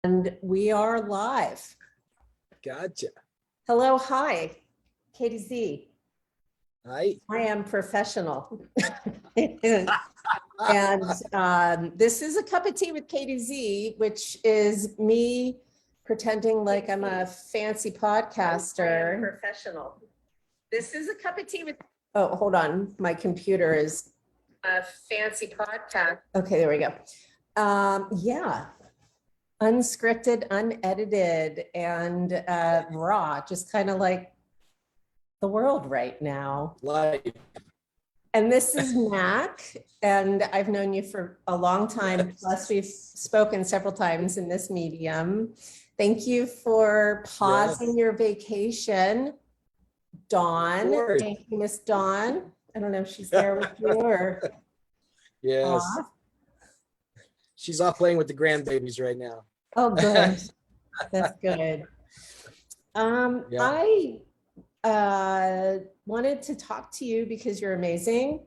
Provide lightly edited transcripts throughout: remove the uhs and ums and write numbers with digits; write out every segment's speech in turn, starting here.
And we are live. Gotcha. Hello, hi, Kayteezee. Hi. I am professional. And this is a cup of tea with Kayteezee, which is me pretending like I'm a fancy podcaster. Professional. This is a cup of tea with. Oh, hold on. My computer is a fancy podcast. Okay, there we go. Yeah. Unscripted, unedited, and raw, just kind of like the world right now. Live. And this is Mac, and I've known you for a long time. Yes. Plus, we've spoken several times in this medium. Thank you for pausing your vacation, Dawn. Thank you, Miss Dawn. I don't know if she's there with you or. Yes. She's off playing with the grandbabies right now. Oh, good. That's good. I wanted to talk to you because you're amazing.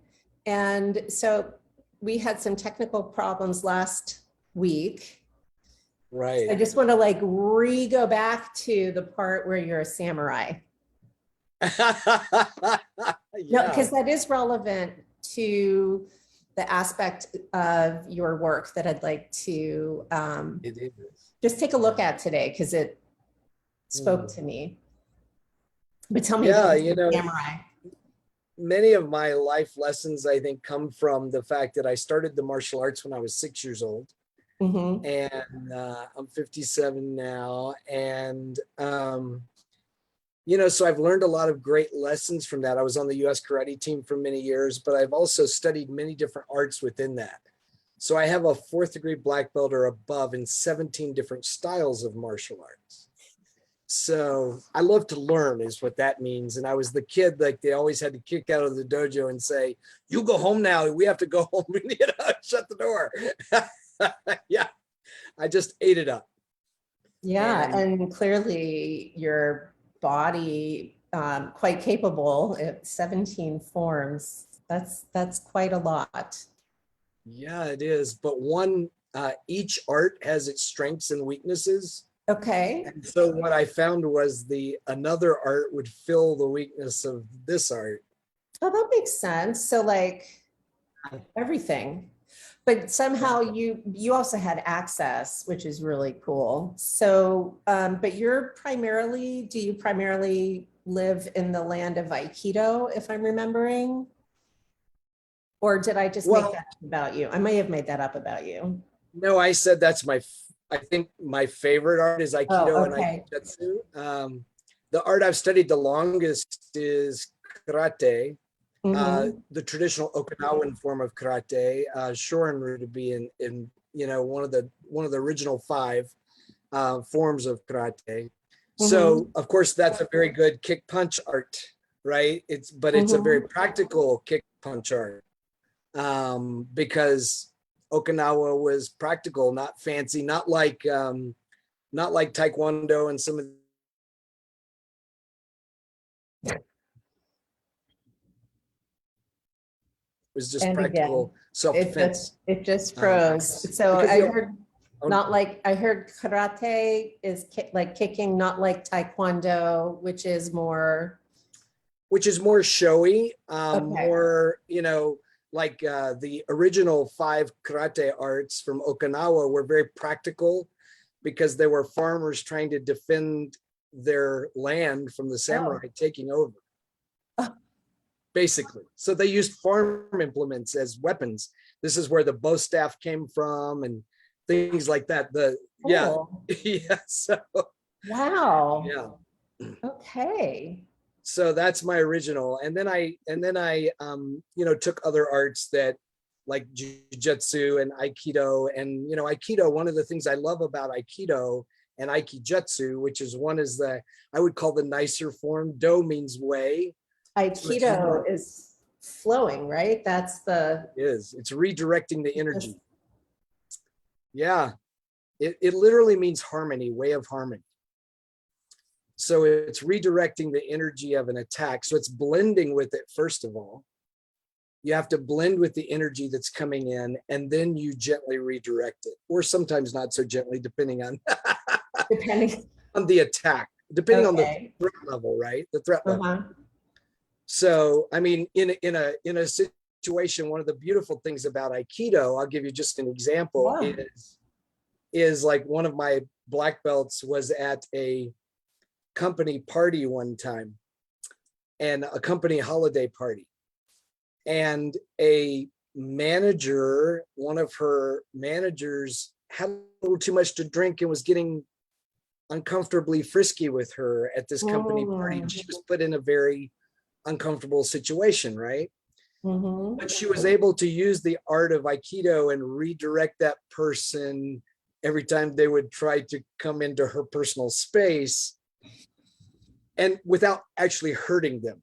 And so we had some technical problems last week. Right. I just want to like go back to the part where you're a samurai. No, because that is relevant to the aspect of your work that I'd like to just take a look at today because it spoke to me. But tell me, samurai. Many of my life lessons, I think, come from the fact that I started the martial arts when I was 6 years old. Mm-hmm. And I'm 57 now. And, so I've learned a lot of great lessons from that. I was on the US karate team for many years, but I've also studied many different arts within that. So I have a 4th degree black belt or above in 17 different styles of martial arts. So I love to learn is what that means. And I was the kid, like they always had to kick out of the dojo and say, you go home now. We have to go home. Shut the door. Yeah. I just ate it up. Yeah. And clearly your body quite capable at 17 forms. That's quite a lot. Yeah, it is. But each art has its strengths and weaknesses. Okay. And so what I found was another art would fill the weakness of this art. Oh, that makes sense. So like everything. But somehow you also had access, which is really cool. So, but do you primarily live in the land of Aikido, if I'm remembering? Or did I just make that up about you? I may have made that up about you. No, I said I think my favorite art is Aikido and Aikijutsu. The art I've studied the longest is karate. The traditional Okinawan form of karate, Shorin to be in one of the original 5 forms of karate. So of course that's a very good kick punch art, right? It's a very practical kick punch art because Okinawa was practical, not fancy, not like Taekwondo and some of was just practical self-defense. It just froze. So I heard I heard karate is like kicking, not like Taekwondo, which is more showy, more, like the original 5 karate arts from Okinawa were very practical because they were farmers trying to defend their land from the samurai taking over. Basically. So they used farm implements as weapons. This is where the bow staff came from and things like that. Yeah. So wow. Yeah. Okay. So that's my original. And then I took other arts that like jujitsu and Aikido. And Aikido, one of the things I love about Aikido and Aikijutsu, which is I would call the nicer form. Do means way. Aikido is flowing, right? It's redirecting the energy. Yeah. It literally means harmony, way of harmony. So it's redirecting the energy of an attack. So it's blending with it, first of all. You have to blend with the energy that's coming in, and then you gently redirect it, or sometimes not so gently, depending on Depending. on the attack, depending on the Okay. threat level, right? The threat level. Uh-huh. So, I mean, in a situation, one of the beautiful things about Aikido, I'll give you just an example, Yeah. is like one of my black belts was at a company party one time, and a company holiday party. And a manager, one of her managers, had a little too much to drink and was getting uncomfortably frisky with her at this company party. And she was put in a very uncomfortable situation, right? Mm-hmm. But she was able to use the art of Aikido and redirect that person every time they would try to come into her personal space, and without actually hurting them,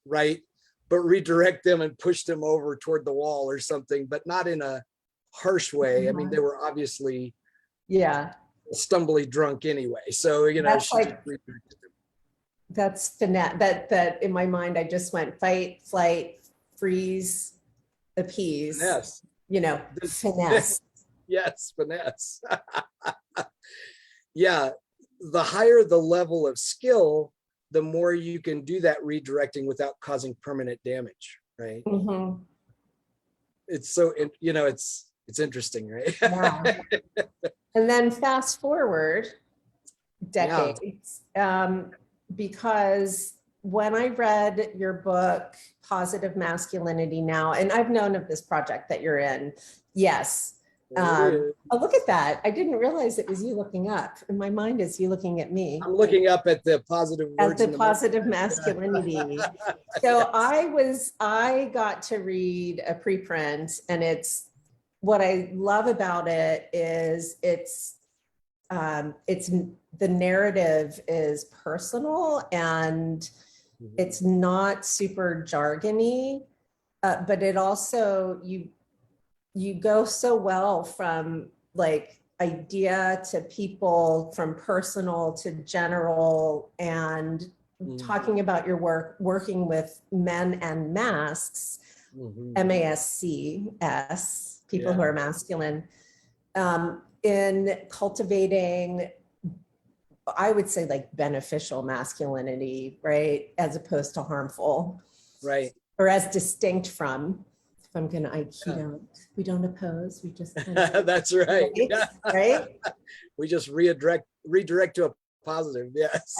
right? But redirect them and push them over toward the wall or something, but not in a harsh way. I mean, they were obviously stumbly drunk anyway. So, you know, That's she like, just redirected them. that's finesse. That in my mind, I just went fight, flight, freeze, appease. Finesse. You know, finesse. Yes, finesse. Yeah, the higher the level of skill, the more you can do that redirecting without causing permanent damage, right? Mm-hmm. It's so, you know, it's interesting, right? Yeah. And then fast forward decades, because when I read your book, Positive Masculinity Now, and I've known of this project that you're in, yes. Oh, look at that. I didn't realize it was you looking up. In my mind, is you looking at me. I'm looking up at the positive words. At the positive masculinity. So I got to read a preprint, and it's, what I love about it is it's the narrative is personal, and it's not super jargony, but it also, you go so well from like idea to people, from personal to general, and talking about your work working with men and masks, MASCS, people who are masculine, in cultivating, I would say, like beneficial masculinity, right? As opposed to harmful. Right. Or as distinct from, if I'm going to Aikido, we don't oppose, we just kind of, that's right. Right? We just redirect to a positive. Yes.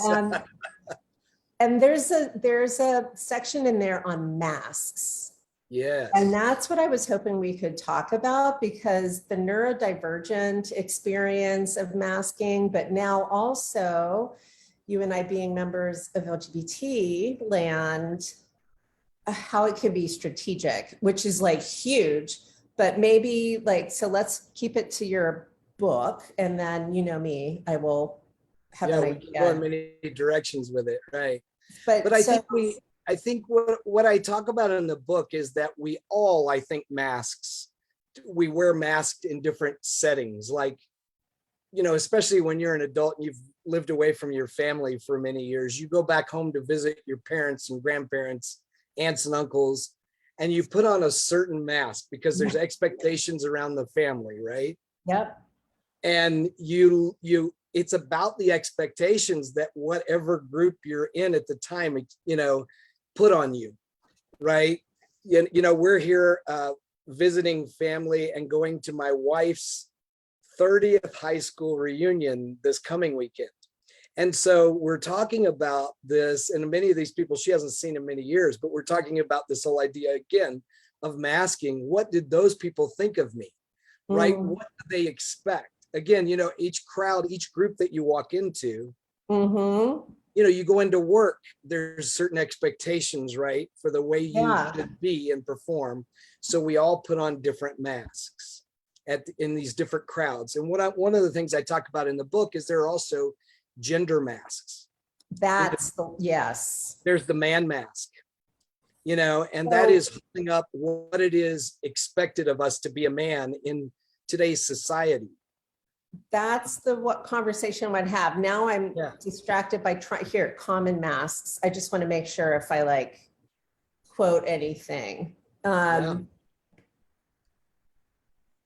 And there's a section in there on masks. Yes. And that's what I was hoping we could talk about, because the neurodivergent experience of masking, but now also you and I being members of LGBT land, how it can be strategic, which is like huge, but maybe like, so let's keep it to your book, and then, you know me, I will have an idea. We can go in many directions with it, right? But I think what I talk about in the book is that we all, I think, we wear masks in different settings. Like, you know, especially when you're an adult and you've lived away from your family for many years, you go back home to visit your parents and grandparents, aunts and uncles, and you put on a certain mask because there's expectations around the family, right? Yep. And it's about the expectations that whatever group you're in at the time, you know, put on you, right? You know, we're here visiting family and going to my wife's 30th high school reunion this coming weekend. And so we're talking about this, and many of these people she hasn't seen in many years, but we're talking about this whole idea again of masking. What did those people think of me, right? What do they expect? Again, you know, each crowd, each group that you walk into, you know, you go into work, there's certain expectations, right? For the way you should be and perform. So we all put on different masks in these different crowds. And one of the things I talk about in the book is there are also gender masks. That's There's the man mask, you know, and that is holding up what it is expected of us to be a man in today's society. That's what conversation I would have. Now I'm distracted by common masks. I just want to make sure if I like quote anything. Um,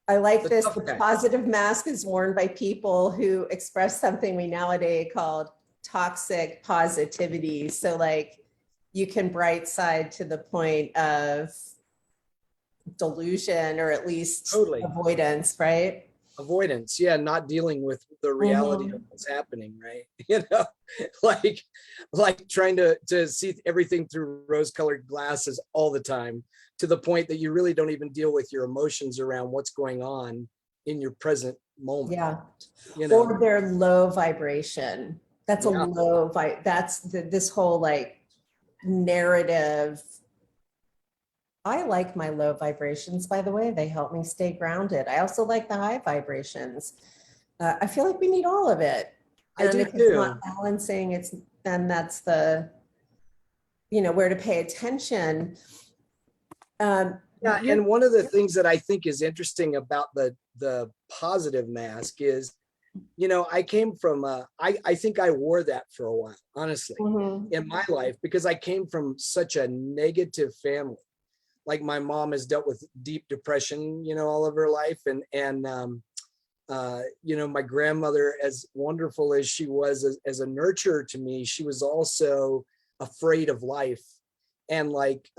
I like The this. tough The guy. positive mask is worn by people who express something we nowadays called toxic positivity. So like you can bright side to the point of delusion or at least Totally. avoidance, right? Avoidance, yeah, not dealing with the reality of Mhm. what's happening, right? You know, like trying to see everything through rose-colored glasses all the time, to the point that you really don't even deal with your emotions around what's going on in your present moment. Yeah. You know, Or their low vibration. That's a yeah, low vibe. That's this whole like narrative. I like my low vibrations, by the way. They help me stay grounded. I also like the high vibrations. I feel like we need all of it. I And do if it's not too. balancing, it's then that's the, where to pay attention. Yeah, You're, and one of the things that I think is interesting about the positive mask is, you know, I came from I think I wore that for a while, honestly, Mhm. in my life, because I came from such a negative family. Like my mom has dealt with deep depression, you know, all of her life, and you know, my grandmother, as wonderful as she was as a nurturer to me, she was also afraid of life. And like,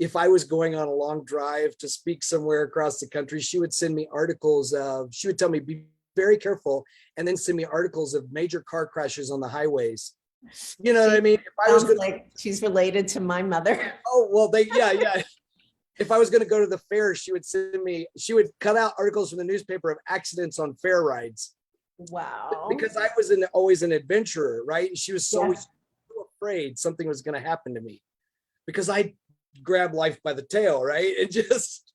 if I was going on a long drive to speak somewhere across the country, she would send me articles of, she would tell me, be very careful, and then send me articles of major car crashes on the highways. You know what I She mean? If I was sounds going to, like she's related to my mother. oh, well, yeah. If I was going to go to the fair, she would send me, she would cut out articles from the newspaper of accidents on fair rides, Wow. because I was always an adventurer, right? She was Yeah. always so afraid something was going to happen to me, because I grab life by the tail, right? And just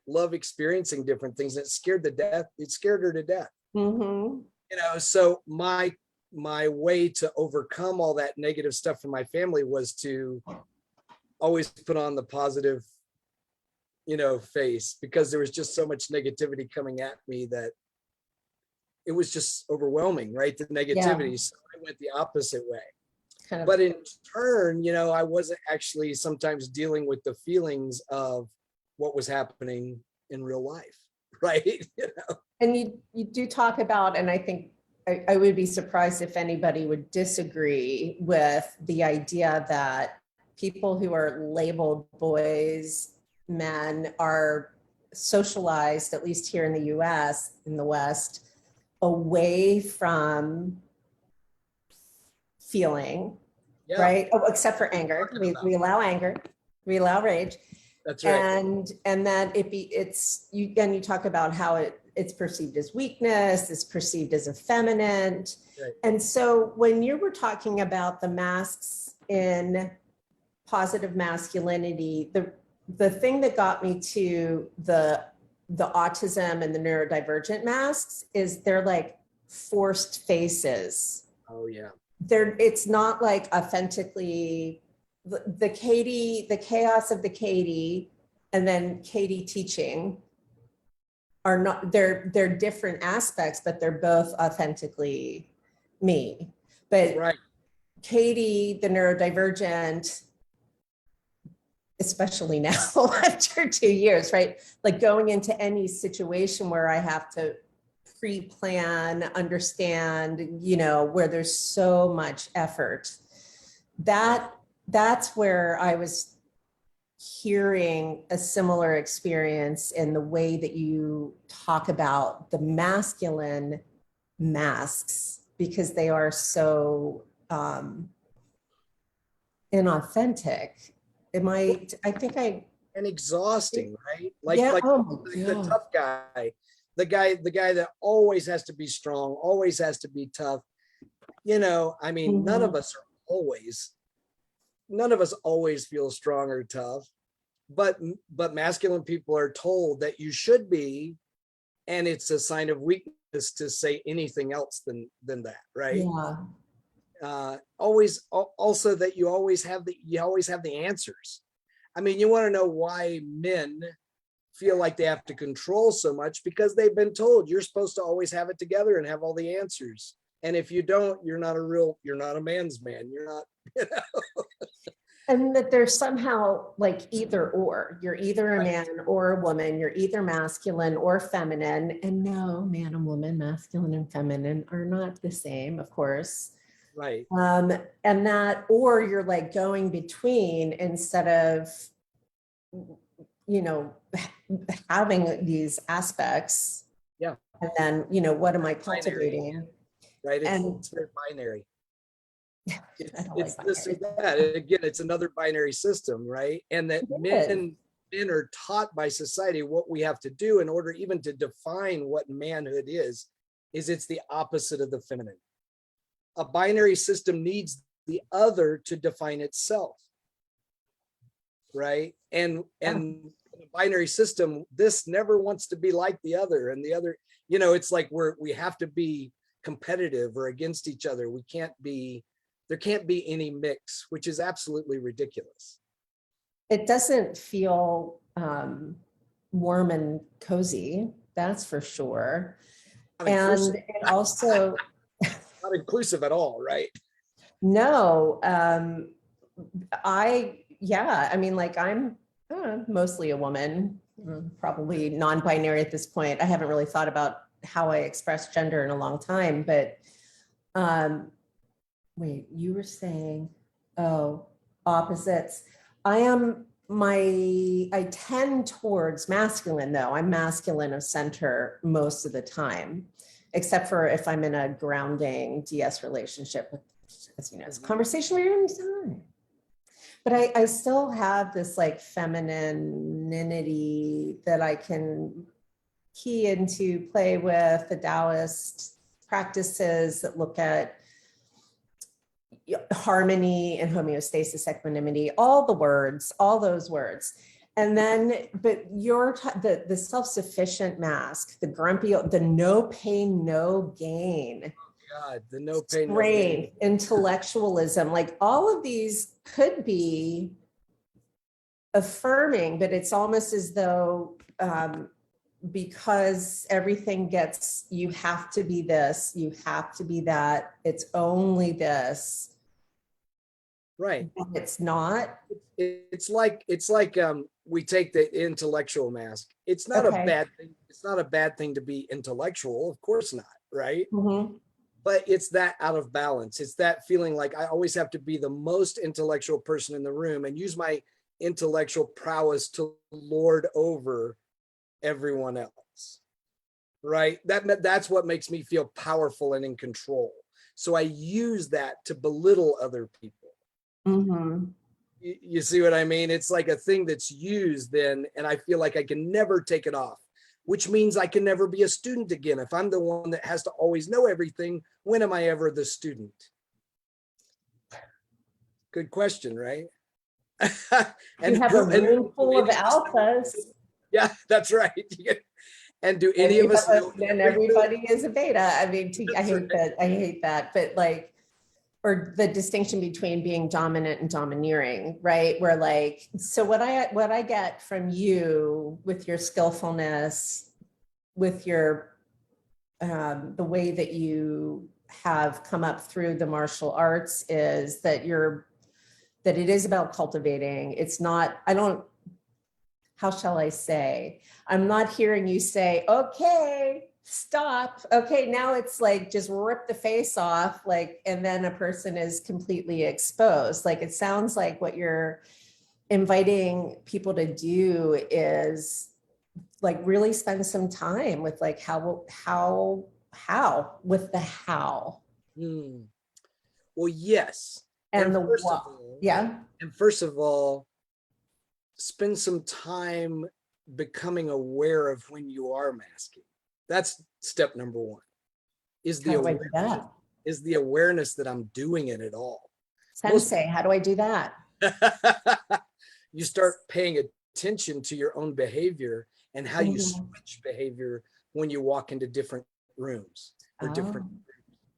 love experiencing different things. And it scared her to death. Hmm. You know, so my way to overcome all that negative stuff from my family was to always put on the positive, you know, face, because there was just so much negativity coming at me that it was just overwhelming, right? The Yeah. negativity. So I went the opposite way. Kind of. But in turn, you know, I wasn't actually sometimes dealing with the feelings of what was happening in real life, right? You know? And you do talk about, and I think I would be surprised if anybody would disagree with the idea that people who are labeled boys, men are socialized, at least here in the US, in the West, away from feeling, Yeah, right? Oh, except for anger. We allow anger, we allow rage. that's right. And that it's you again, you talk about how it's perceived as weakness, it's perceived as effeminate. Right. And so when you were talking about the masks in positive masculinity, the thing that got me to the autism and the neurodivergent masks is they're like forced faces. Oh yeah. It's not like authentically the Katie, the chaos of the Katie, and then Katie teaching are not, they're different aspects, but they're both authentically me. But Right. Katie, the neurodivergent, especially now after 2 years, right? Like going into any situation where I have to pre-plan, understand, where there's so much effort. That's where I was hearing a similar experience in the way that you talk about the masculine masks, because they are so inauthentic. I think And exhausting, right? yeah, Like oh my the God. tough guy, the guy that always has to be strong, always has to be tough. You know, I mean, Mhm. none of us always feel strong or tough, but masculine people are told that you should be, and it's a sign of weakness to say anything else than that, right? Yeah. Also that you always have the answers. I mean, you want to know why men feel like they have to control so much, because they've been told you're supposed to always have it together and have all the answers. And if you don't, you're not a man's man. You're not, you know? And that there's somehow like either or, you're either a Right. man or a woman, you're either masculine or feminine. And no, man and woman, masculine and feminine are not the same, of course. Right. And that, or you're like going between instead of, you know, having these aspects. Yeah. And then, you know, what am I Binary. cultivating? Right. And It's very binary. I don't It's like this or binary. that. Again, it's another binary system, right? And that It is. men are taught by society what we have to do in order even to define what manhood is it's the opposite of the feminine. A binary system needs the other to define itself, right? And in a binary system, this never wants to be like the other, and the other, you know, it's like we have to be competitive or against each other. We can't be, there can't be any mix, which is absolutely ridiculous. It doesn't feel warm and cozy, that's for sure. Not And inclusive. it also, Not inclusive at all, right? no, I mean, like I'm mostly a woman, probably non-binary at this point. I haven't really thought about how I express gender in a long time, but wait, you were saying, oh, opposites. I tend towards masculine though. I'm masculine of center most of the time, except for if I'm in a grounding DS relationship with, as you know, it's a conversation we're having time. But I still have this like femininity that I can key into, play with the Taoist practices that look at harmony and homeostasis, equanimity, all the words, all those words. And then, but the self-sufficient mask, the grumpy, the no pain, no gain. God, the no pain, no gain. Intellectualism, like all of these could be affirming, but it's almost as though because everything gets, you have to be this, you have to be that, it's only this. Right. It's not. It's like we take the intellectual mask. It's not Okay. a bad thing. It's not a bad thing to be intellectual, of course not, right? Mm-hmm. But it's that out of balance. It's that feeling like I always have to be the most intellectual person in the room and use my intellectual prowess to lord over everyone else, right? That's what makes me feel powerful and in control. So I use that to belittle other people. Mm-hmm. You see what I mean? It's like a thing that's used then, and I feel like I can never take it off, which means I can never be a student again. If I'm the one that has to always know everything, when am I ever the student? Good question, right? And you have a room full of alphas. Yeah, that's right. And do any of us know and everybody is a beta. I mean, I hate that, but like, or the distinction between being dominant and domineering, right? Where like, so what I get from you with your skillfulness, with your the way that you have come up through the martial arts is that that it is about cultivating. It's not, how shall I say? I'm not hearing you say, okay, stop. Okay, now it's like just rip the face off, like, and then a person is completely exposed. Like it sounds like what you're inviting people to do is like really spend some time with like how with the how. Well, yes. And the first what. Of all, Yeah. And first of all, spend some time becoming aware of when you are masking. That's step number one. Is the awareness that I'm doing it at all. Sensei, how do I do that? You start paying attention to your own behavior and how you switch behavior when you walk into different rooms or different rooms.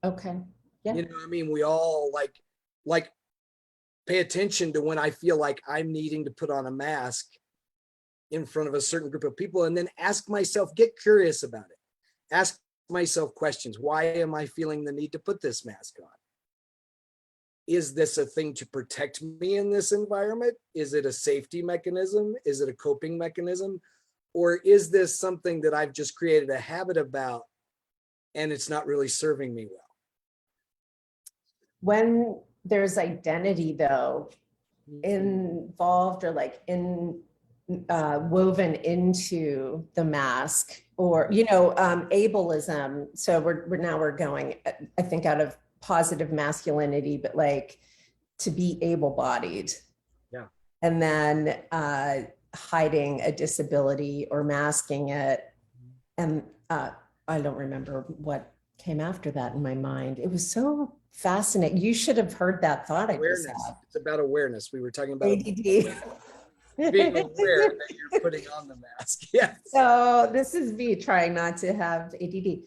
Okay. Yeah. You know, I mean, we all like pay attention to when I feel like I'm needing to put on a mask in front of a certain group of people, and then ask myself, get curious about it. Ask myself questions. Why am I feeling the need to put this mask on? is this a thing to protect me in this environment? Is it a safety mechanism? Is it a coping mechanism? Or is this something that I've just created a habit about and it's not really serving me well? When there's identity though, involved or like in woven into the mask, or ableism. So we're going, I think, out of positive masculinity, but like to be able-bodied. Yeah. And then hiding a disability or masking it. And I don't remember what came after that in my mind. It was so fascinating. You should have heard that thought. Awareness. It's about awareness. We were talking about ADD. being aware that you're putting on the mask. Yeah. So this is me trying not to have ADD.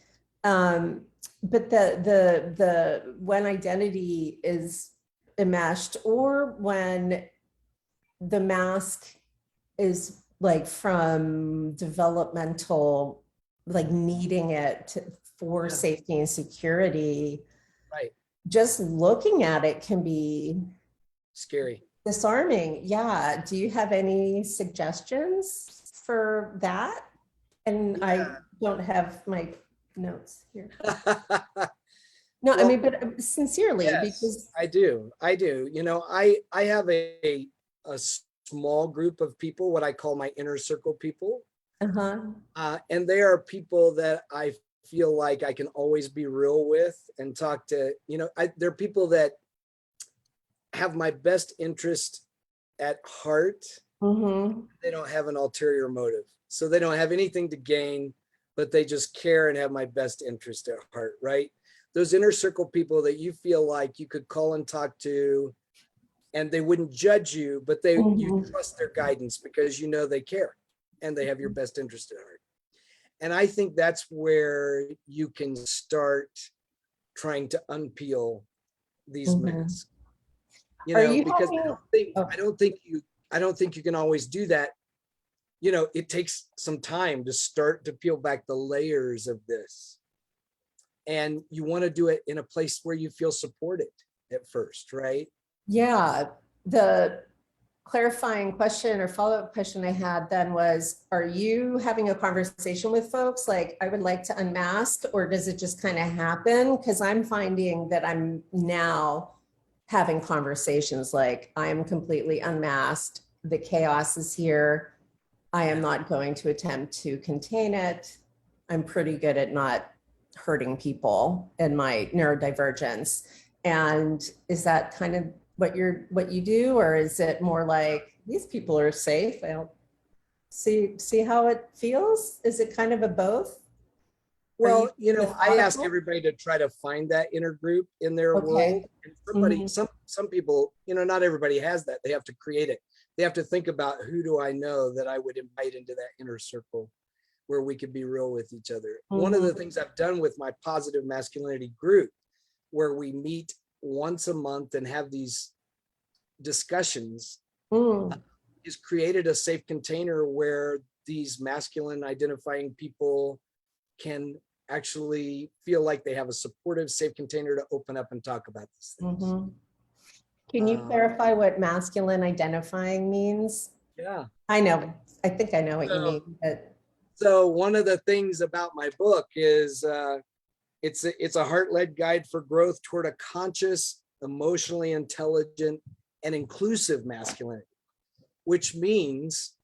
But the when identity is enmeshed, or when the mask is like from developmental, like needing it for safety and security. Right. Just looking at it can be scary. Disarming. Yeah. Do you have any suggestions for that? And I don't have my notes here. No, well, I mean, but sincerely, yes, because I do. I have a small group of people, what I call my inner circle people. And they are people that I feel like I can always be real with and talk to. They're people that have my best interest at heart. They don't have an ulterior motive. So they don't have anything to gain, but they just care and have my best interest at heart, right? Those inner circle people that you feel like you could call and talk to, and they wouldn't judge you, but you trust their guidance because they care and they have your best interest at heart. And I think that's where you can start trying to unpeel these masks. Because I don't think you can always do that. It takes some time to start to peel back the layers of this. And you want to do it in a place where you feel supported at first, right? Yeah. The clarifying question or follow-up question I had then was, are you having a conversation with folks like, I would like to unmask, or does it just kind of happen? Because I'm finding that I'm now having conversations like, I am completely unmasked. The chaos is here. I am not going to attempt to contain it. I'm pretty good at not hurting people in my neurodivergence. And is that kind of what you do, or is it more like, these people are safe, I'll see how it feels? Is it kind of a both? Well, I ask everybody to try to find that inner group in their world. And some people, not everybody has that. They have to create it. They have to think about, who do I know that I would invite into that inner circle where we could be real with each other. One of the things I've done with my positive masculinity group, where we meet once a month and have these discussions, is created a safe container where these masculine identifying people can actually feel like they have a supportive, safe container to open up and talk about these things. Can you clarify what masculine identifying means? Yeah. I know. I think I know what you mean. But... So one of the things about my book is it's a heart-led guide for growth toward a conscious, emotionally intelligent, and inclusive masculinity, which means,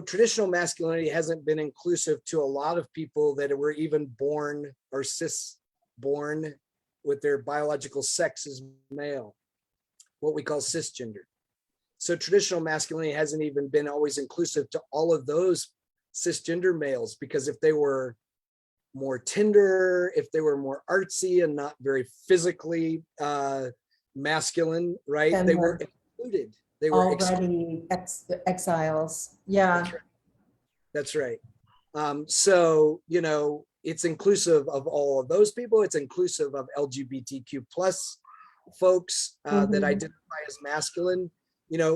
traditional masculinity hasn't been inclusive to a lot of people that were even born or cis-born with their biological sex as male, what we call cisgender. So traditional masculinity hasn't even been always inclusive to all of those cisgender males, because if they were more tender, if they were more artsy and not very physically masculine, right? Then they were included. They were already exiles. Yeah. That's right. So, it's inclusive of all of those people. It's inclusive of LGBTQ plus folks that identify as masculine.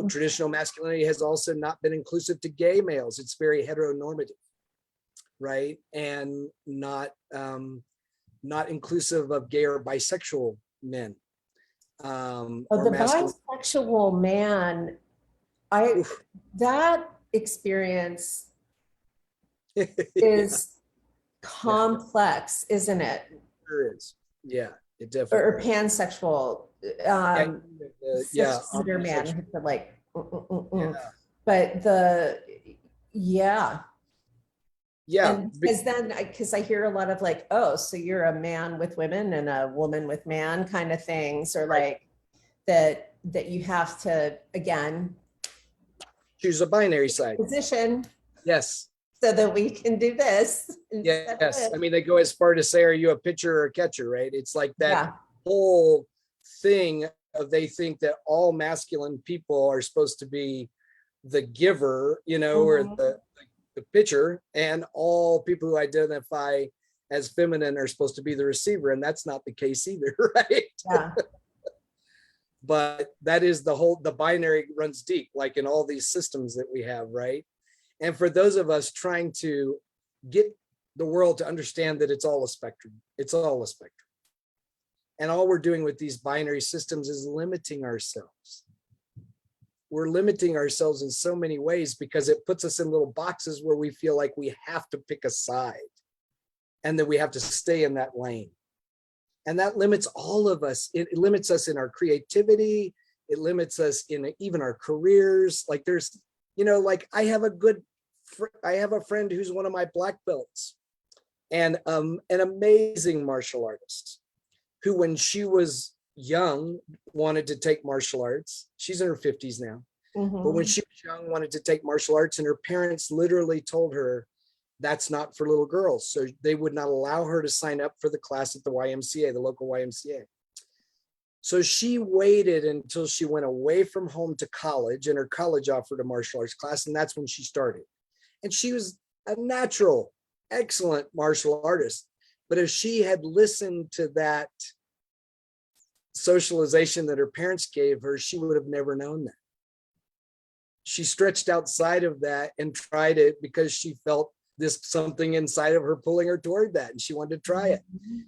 Traditional masculinity has also not been inclusive to gay males. It's very heteronormative, right? And not inclusive of gay or bisexual men. Oh, or the masculine. bisexual man, that experience is complex, isn't it? Sure is. Yeah, it definitely Or is. pansexual, Yeah, yeah, cisgender man, omnisexual. like, Yeah, but yeah. yeah, And because then, because I hear a lot of like, oh, so you're a man with women and a woman with man kind of things, or right. like that you have to, again, Choose a binary side. position Yes. so that we can do this. Yes. I mean, they go as far to say, are you a pitcher or a catcher, right? It's like that Yeah. whole thing of they think that all masculine people are supposed to be the giver, or the pitcher, and all people who identify as feminine are supposed to be the receiver. And that's not the case either, right? Yeah. But that is the binary runs deep, like in all these systems that we have, right? And for those of us trying to get the world to understand that it's all a spectrum, and all we're doing with these binary systems is limiting ourselves. We're limiting ourselves in so many ways because it puts us in little boxes where we feel like we have to pick a side and that we have to stay in that lane. And that limits all of us. It limits us in our creativity. It limits us in even our careers. Like there's, like I have a friend who's one of my black belts and an amazing martial artist who, when she was young, wanted to take martial arts. She's in her 50s now. But when she was young, wanted to take martial arts, and her parents literally told her, that's not for little girls. So they would not allow her to sign up for the class at the YMCA, the local YMCA. So she waited until she went away from home to college, and her college offered a martial arts class. And that's when she started. And she was a natural, excellent martial artist. But if she had listened to that socialization that her parents gave her, she would have never known that. She stretched outside of that and tried it because she felt this something inside of her pulling her toward that, and she wanted to try it.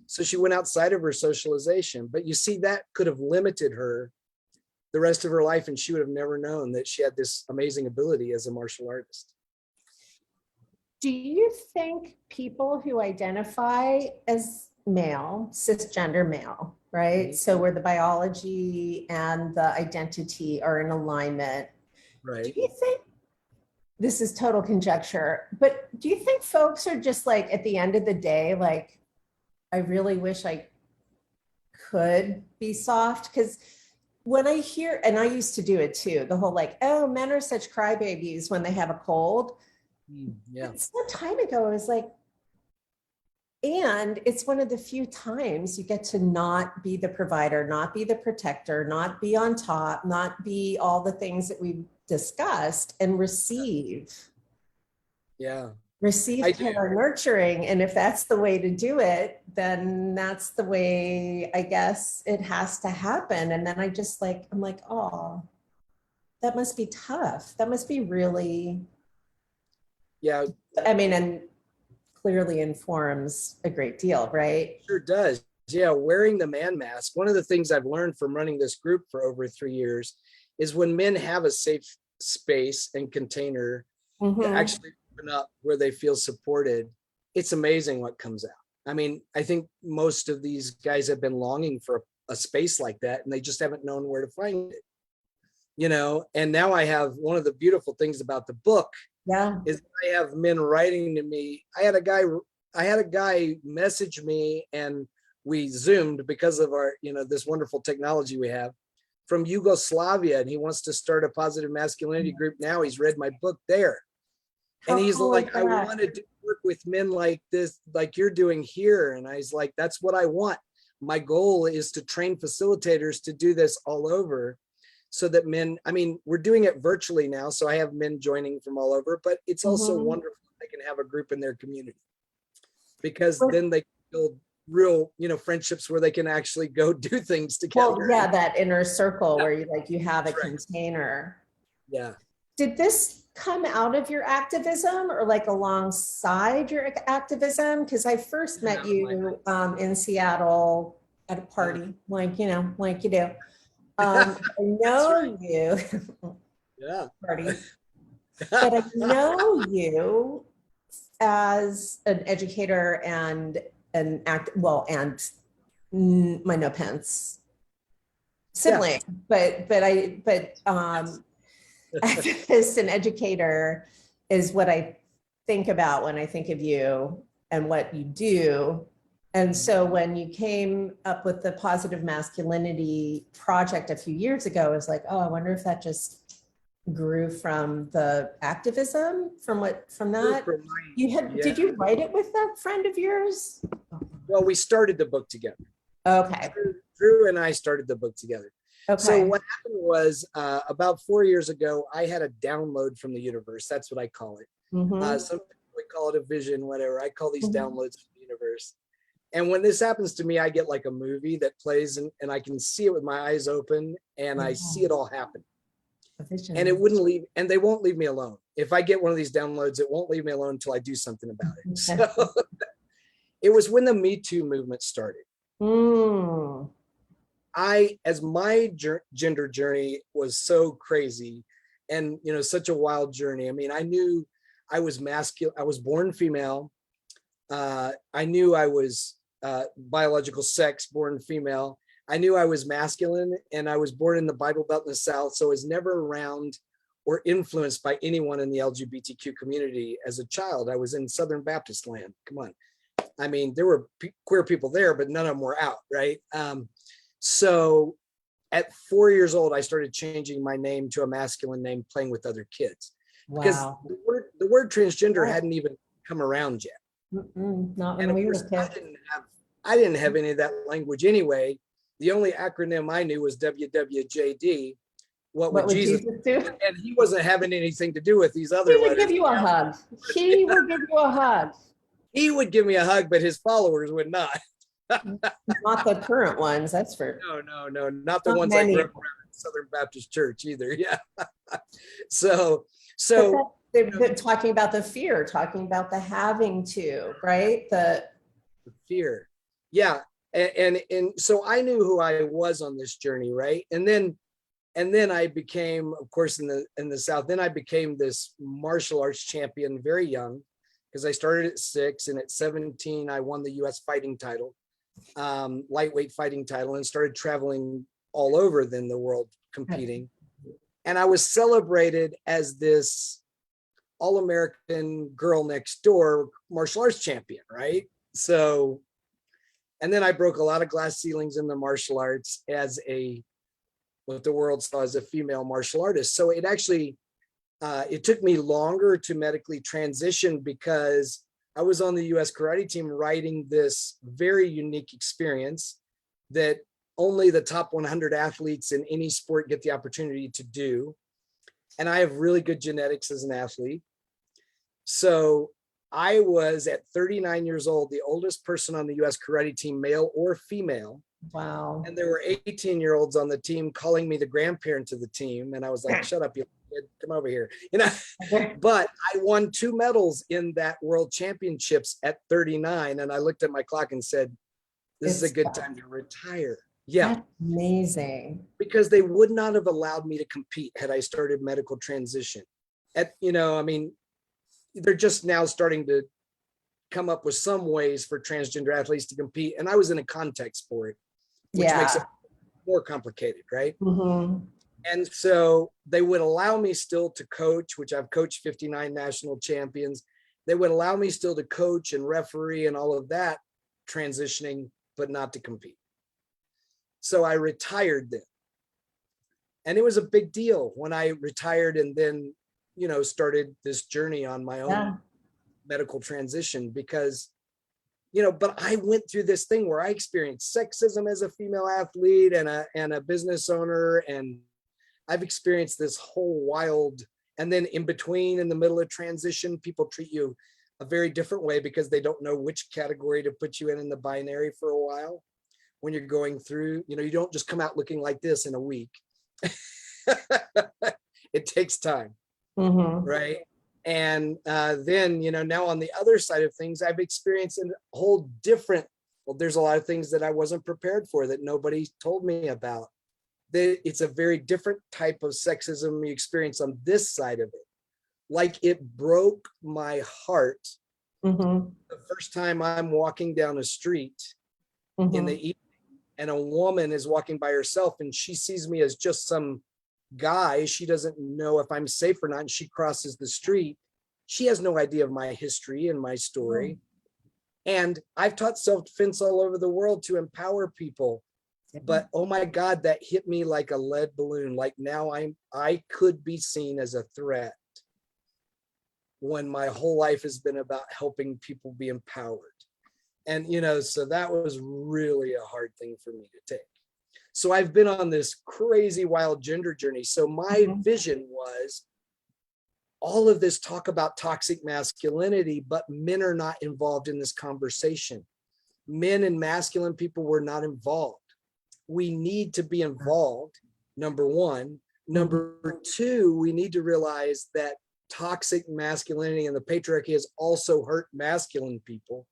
So she went outside of her socialization. But you see, that could have limited her the rest of her life, and she would have never known that she had this amazing ability as a martial artist. Do you think people who identify as male, cisgender male, right? So where the biology and the identity are in alignment, right? Do you think, this is total conjecture, but do you think folks are just like, at the end of the day, like, I really wish I could be soft? Because when I hear, and I used to do it too, the whole like, oh, men are such crybabies when they have a cold. Yeah. Some time ago, I was like, and it's one of the few times you get to not be the provider, not be the protector, not be on top, not be all the things that we've discussed, and receive care and nurturing. And if that's the way to do it, then that's the way I guess it has to happen. And then I'm like, oh, that must be tough. That must be really, I mean, and clearly informs a great deal, right? Sure does. Yeah, wearing the man mask. One of the things I've learned from running this group for over 3 years is when men have a safe space and container to actually open up where they feel supported, it's amazing what comes out. I mean, I think most of these guys have been longing for a space like that, and they just haven't known where to find it. And now I have, one of the beautiful things about the book is I have men writing to me. I had a guy message me, and we Zoomed because of our, this wonderful technology we have, from Yugoslavia, and he wants to start a positive masculinity group now. He's read my book there. And he's like, I wanted to work with men like this, like you're doing here. And I was like, that's what I want. My goal is to train facilitators to do this all over, so that men, I mean, we're doing it virtually now, so I have men joining from all over, but it's also wonderful they can have a group in their community, because then they build real, friendships where they can actually go do things together. Well, yeah, that inner circle where you have a container. Yeah. Did this come out of your activism or like alongside your activism? Because I first met you in Seattle at a party, like you do. I know you, Yeah. Marty, but I know you as an educator and an my no pants sibling, but activist and educator is what I think about when I think of you and what you do. And so when you came up with the Positive Masculinity project a few years ago, I was like, oh, I wonder if that just grew from the activism from that. Did you write it with that friend of yours? Well, we started the book together. Okay. Drew and I started the book together. Okay. So what happened was about 4 years ago, I had a download from the universe. That's what I call it. Some people would call it a vision, whatever. I call these downloads from the universe. And when this happens to me, I get like a movie that plays and I can see it with my eyes open and I see it all happen. And it wouldn't leave, and they won't leave me alone. If I get one of these downloads, it won't leave me alone until I do something about it. So it was when the Me Too movement started. As my gender journey was so crazy and, such a wild journey. I mean, I knew I was masculine. I was born female. I knew I was biological sex, born female. I knew I was masculine, and I was born in the Bible Belt in the South. So I was never around or influenced by anyone in the LGBTQ community as a child. I was in Southern Baptist land. Come on. I mean, there were queer people there, but none of them were out, right? So at 4 years old, I started changing my name to a masculine name, playing with other kids. Wow. Because the word transgender hadn't even come around yet. Not when we were kids. I didn't have any of that language anyway. The only acronym I knew was WWJD. What would Jesus do? And he wasn't having anything to do with these other letters. He would give you a hug. He would give you a hug. He would give me a hug, but his followers would not. Not the current ones, that's for no, not the ones I grew up around in Southern Baptist Church either. Yeah. So they're talking about the fear, talking about the having to, right? The fear. Yeah. And so I knew who I was on this journey, right? And then I became, of course, in the South, then I became this martial arts champion very young, because I started at 6, and at 17 I won the US fighting title, lightweight fighting title, and started traveling all over then the world competing. And I was celebrated as this all-American girl next door martial arts champion, right? So, and then I broke a lot of glass ceilings in the martial arts as what the world saw as a female martial artist. So it actually, it took me longer to medically transition, because I was on the US karate team writing this very unique experience that only the top 100 athletes in any sport get the opportunity to do. And I have really good genetics as an athlete. So I was, at 39 years old, the oldest person on the US karate team, male or female. Wow. And there were 18-year-olds on the team calling me the grandparent to the team. And I was like, shut up, you kid, come over here. But I won 2 medals in that world championships at 39. And I looked at my clock and said, this is a good time to retire. Yeah. That's amazing. Because they would not have allowed me to compete had I started medical transition. I mean, they're just now starting to come up with some ways for transgender athletes to compete. And I was in a contact sport, which makes it more complicated, right? And so they would allow me still to coach, which I've coached 59 national champions. They would allow me still to coach and referee and all of that transitioning, but not to compete. So I retired then. And it was a big deal when I retired, and then, started this journey on my own medical transition, because, but I went through this thing where I experienced sexism as a female athlete and a business owner. And I've experienced this whole wild, and then in between, in the middle of transition, people treat you a very different way because they don't know which category to put you in the binary for a while. When you're going through, you don't just come out looking like this in a week. It takes time. Right. And then, now on the other side of things, I've experienced a whole different, there's a lot of things that I wasn't prepared for, that nobody told me about. it's a very different type of sexism you experience on this side of it. Like, it broke my heart the first time I'm walking down a street in the evening and a woman is walking by herself and she sees me as just some guy. She doesn't know if I'm safe or not. And she crosses the street. She has no idea of my history and my story. And I've taught self-defense all over the world to empower people. But oh my God, that hit me like a lead balloon. Like, now I could be seen as a threat when my whole life has been about helping people be empowered. And, you know, so that was really a hard thing for me to take. So I've been on this crazy wild gender journey. So my vision was all of this talk about toxic masculinity, but men are not involved in this conversation. Men and masculine people were not involved. We need to be involved, number one. Number two, we need to realize that toxic masculinity and the patriarchy has also hurt masculine people.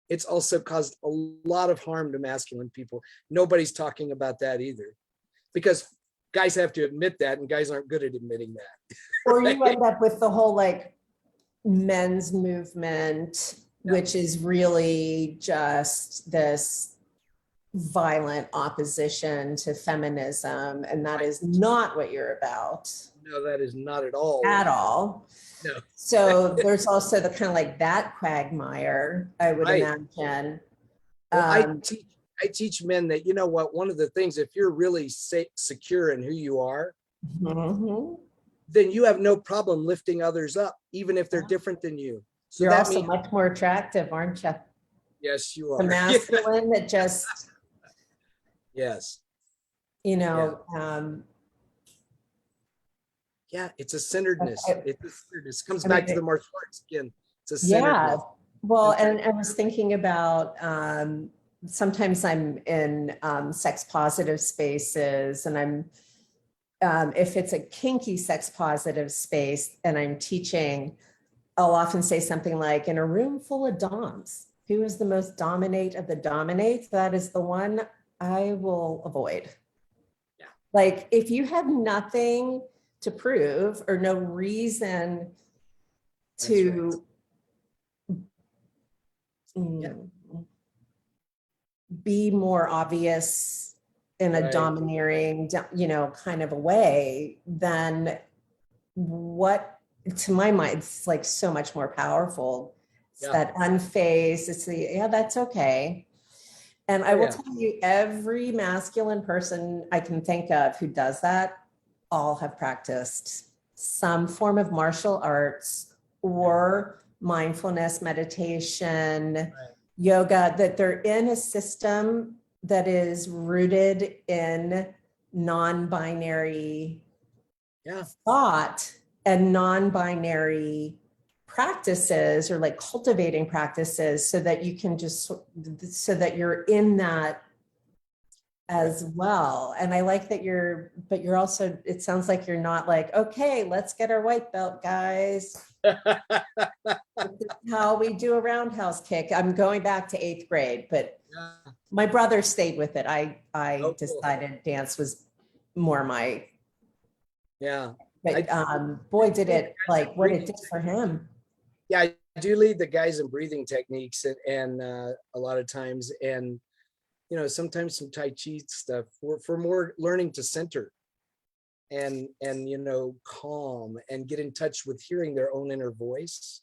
It's also caused a lot of harm to masculine people. Nobody's talking about that either, because guys have to admit that, and guys aren't good at admitting that. Or you end up with the whole like men's movement, which is really just this violent opposition to feminism, and that is not what you're about. No, that is not at all. At all. No. So there's also the kind of like that quagmire, I would imagine. Well, I teach men that, you know what, one of the things, if you're really secure in who you are, then you have no problem lifting others up, even if they're different than you. So you're that also much more attractive, aren't you? Yes, you are. The masculine that just, yes, you know, yeah, it's a centeredness. It's a centeredness. Comes back to the martial arts again. It's a centeredness. Well, and I was thinking about sometimes I'm in sex positive spaces, and I'm if it's a kinky sex positive space and I'm teaching, I'll often say something like, in a room full of doms, who is the most dominate of the dominates? That is the one I will avoid. Yeah. Like, if you have nothing to prove or no reason to be more obvious in a domineering, you know, kind of a way, then what, to my mind, it's like so much more powerful. It's that unfazed, it's the, that's okay. And I will tell you, every masculine person I can think of who does that, all have practiced some form of martial arts or mindfulness, meditation, yoga, that they're in a system that is rooted in non-binary thought and non-binary practices, or like cultivating practices, so that you can just, so that you're in that as well. And I like that but you're also, it sounds like you're not like, okay, let's get our white belt, guys. How we do a roundhouse kick. I'm going back to 8th grade, but my brother stayed with it. I decided dance was more my, but boy, did it, like, what it did for him. Yeah, I do lead the guys in breathing techniques, and a lot of times, and you know, sometimes some Tai Chi stuff for more learning to center and you know, calm and get in touch with hearing their own inner voice,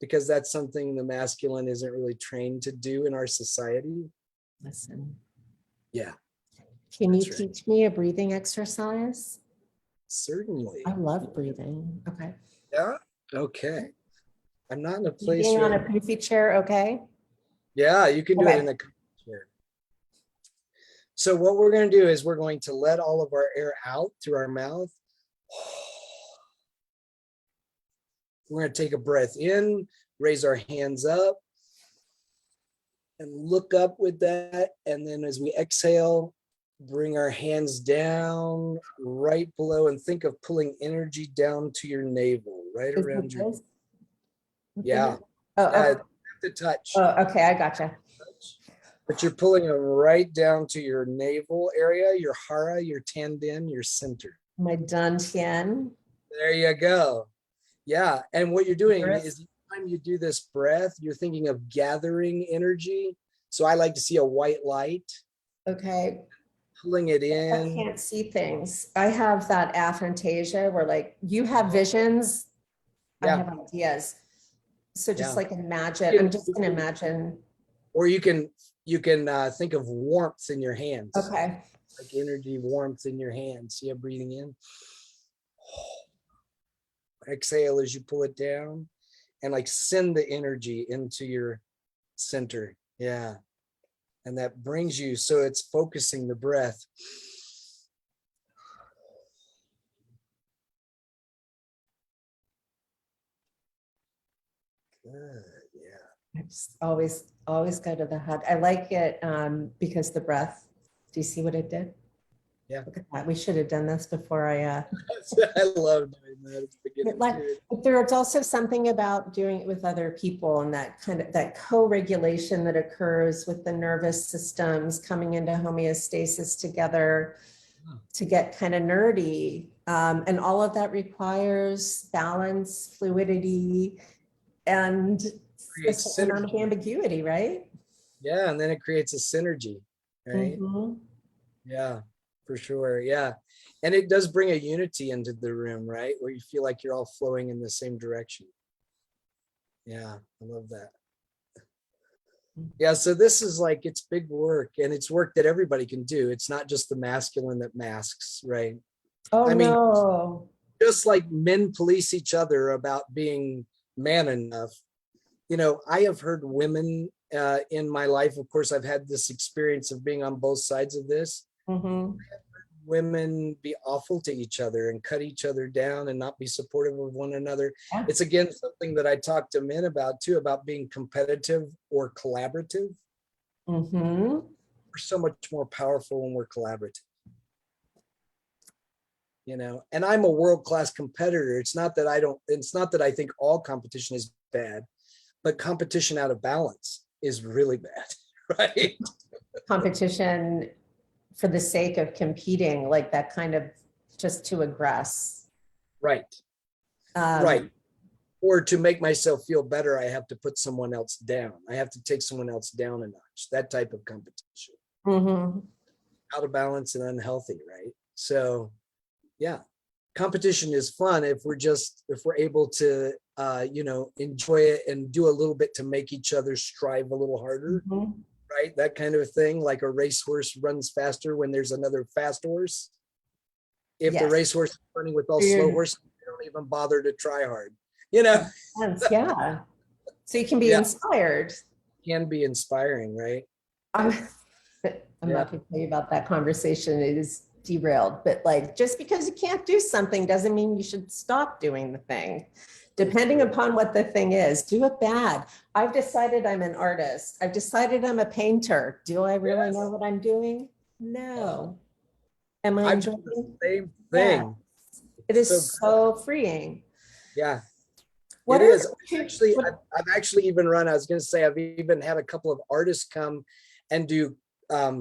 because that's something the masculine isn't really trained to do in our society. Listen. Yeah. Can you teach me a breathing exercise? Certainly. I love breathing. Okay. Yeah. Okay. I'm not in a place being on a poofy chair. Okay. Yeah, you can do it in a chair. So what we're going to do is we're going to let all of our air out through our mouth. We're going to take a breath in, raise our hands up, and look up with that. And then as we exhale, bring our hands down right below, and think of pulling energy down to your navel, right around your. Yeah. Oh, the touch. Oh, okay. I gotcha. but you're pulling it right down to your navel area, your hara, your tanden, your center. My dantian. There you go. Yeah. And what you're doing Earth. is each time you do this breath, you're thinking of gathering energy. So I like to see a white light. Okay. Pulling it I in. can't see things. I have that aphantasia where like you have visions, I Yeah. have ideas. So just Yeah. like imagine, I'm just gonna imagine. Or you can think of warmth in your hands. Okay. Like energy, warmth in your hands. Yeah, breathing in. Exhale as you pull it down and like send the energy into your center. Yeah. And that brings you, so it's focusing the breath. Good. Yeah. I just always go to the head. I like it because the breath. Do you see what it did? Yeah. Look at that. We should have done this before I I love doing that at the beginning. But there's also something about doing it with other people and that kind of that co-regulation that occurs with the nervous systems coming into homeostasis together to get kind of nerdy. And all of that requires balance, fluidity, and a certain amount of ambiguity, right? Yeah, and then it creates a synergy, right? Mm-hmm. Yeah, for sure. Yeah. And it does bring a unity into the room, right? Where you feel like you're all flowing in the same direction. Yeah, I love that. Yeah, so this is like, it's big work, and it's work that everybody can do. It's not just the masculine that masks, right? Oh, I mean, no. just like men police each other about being man enough. You know, I have heard women in my life, of course, I've had this experience of being on both sides of this. Mm-hmm. Women be awful to each other and cut each other down and not be supportive of one another. Yeah. It's again something that I talk to men about too, about being competitive or collaborative. Mm-hmm. We're so much more powerful when we're collaborative. You know, and I'm a world-class competitor. It's not that I think all competition is bad, but competition out of balance is really bad, right? Competition for the sake of competing, like that kind of just to aggress. Right. Right. Or to make myself feel better, I have to put someone else down. I have to take someone else down a notch. That type of competition. Mm-hmm. Out of balance and unhealthy, right? So yeah, competition is fun if we're able to enjoy it and do a little bit to make each other strive a little harder. Mm-hmm. Right? That kind of thing, like a racehorse runs faster when there's another fast horse. If the racehorse is running with all slow horses, they don't even bother to try hard, you know? Yeah. So you can be inspired. Can be inspiring, right? I'm not going to tell you about that conversation. It is derailed, but like, just because you can't do something doesn't mean you should stop doing the thing. Depending upon what the thing is, do it bad. I've decided I'm an artist. I've decided I'm a painter. Do I really know what I'm doing? No. Am I enjoying the same thing? Yeah. It is so freeing. Yeah. What it is. Actually, I've actually even run, I was going to say, I've even had a couple of artists come and do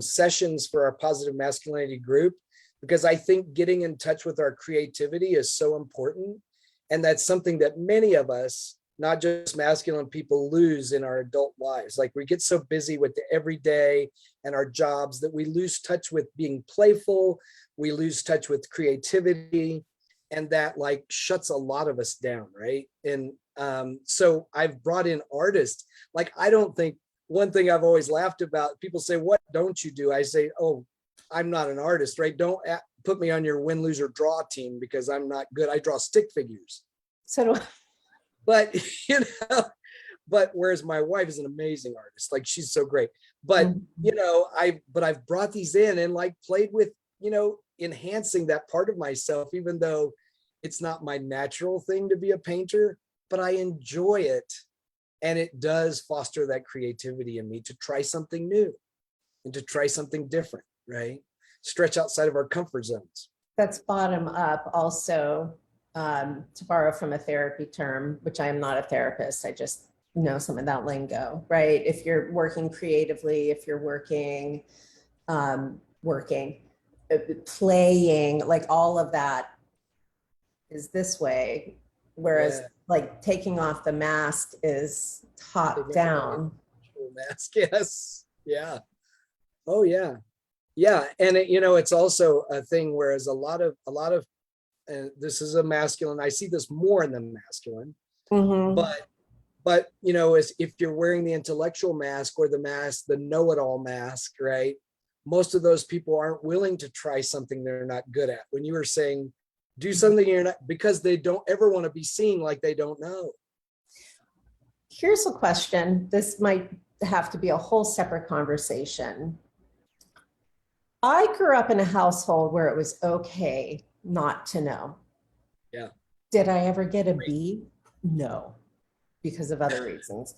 sessions for our positive masculinity group, because I think getting in touch with our creativity is so important. And that's something that many of us, not just masculine people, lose in our adult lives. Like we get so busy with the everyday and our jobs that we lose touch with being playful. We lose touch with creativity, and that like shuts a lot of us down, right? And so I've brought in artists. Like, I don't think, one thing I've always laughed about, people say, what don't you do? I say, oh, I'm not an artist, right? Don't put me on your win, lose, or draw team, because I'm not good. I draw stick figures. So do I. But, but whereas my wife is an amazing artist, like she's so great. But, I've brought these in and like played with, enhancing that part of myself, even though it's not my natural thing to be a painter, but I enjoy it. And it does foster that creativity in me to try something new and to try something different, right? Stretch outside of our comfort zones. That's bottom up also, to borrow from a therapy term, which I am not a therapist. I just know some of that lingo, right? If you're working creatively, if you're working, working, playing, like all of that is this way. Whereas like taking off the mask is top down. Mask, yes. Yeah. Oh yeah. Yeah. And it, you know, it's also a thing, whereas a lot of this is a masculine, I see this more in the masculine, but you know, as if you're wearing the intellectual mask or the mask, the know-it-all mask, right? Most of those people aren't willing to try something they're not good at. When you were saying, do something you're not, because they don't ever want to be seen like they don't know. Here's a question. This might have to be a whole separate conversation. I grew up in a household where it was okay not to know. Yeah. Did I ever get a B? No, because of other reasons.